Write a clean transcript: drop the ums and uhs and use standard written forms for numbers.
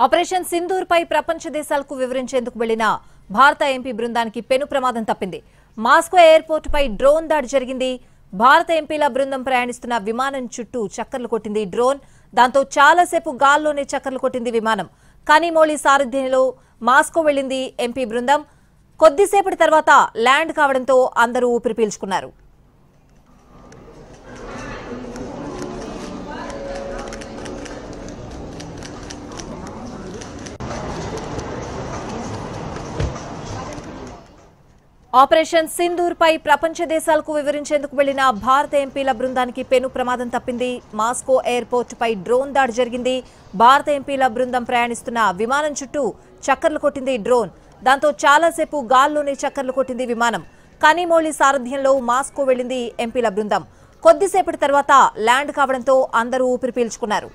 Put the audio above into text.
Operation Sindoor పై ప్రపంచ దేశాలకు వివరించేందుకు వెళ్లిన భారత ఎంపీ బృందానికి పెను ప్రమాదం తప్పింది. మాస్కో ఎయిర్పోర్ట్ పై డ్రోన్ దాడి జరిగింది. భారత ఎంపీల బృందం ప్రయాణిస్తున్న విమానం చుట్టూ చక్కర్లు కొట్టింది డ్రోన్. దాంతో చాలాసేపు గాల్లోనే చక్కర్లు కొట్టింది విమానం. కనిమోళి సారథ్యంలో మాస్కో వెళ్లింది ఎంపీ బృందం. కొద్దిసేపటి తర్వాత ల్యాండ్ కావడంతో అందరూ ఊపిరి పీల్చుకున్నారు. ఆపరేషన్ సింధూర్ పై ప్రపంచ దేశాలకు వివరించేందుకు వెళ్లిన భారత ఎంపీల బృందానికి పెను ప్రమాదం తప్పింది. మాస్కో ఎయిర్పోర్ట్ పై డ్రోన్ దాడి జరిగింది. భారత ఎంపీల బృందం ప్రయాణిస్తున్న విమానం చుట్టూ చక్కర్లు కొట్టింది డ్రోన్. దాంతో చాలాసేపు గాల్లోనే చక్కర్లు కొట్టింది విమానం. కనిమోళి సారథ్యంలో మాస్కో వెళ్లింది ఎంపీల బృందం. కొద్దిసేపటి తర్వాత ల్యాండ్ కావడంతో అందరూ ఊపిరి పీల్చుకున్నారు.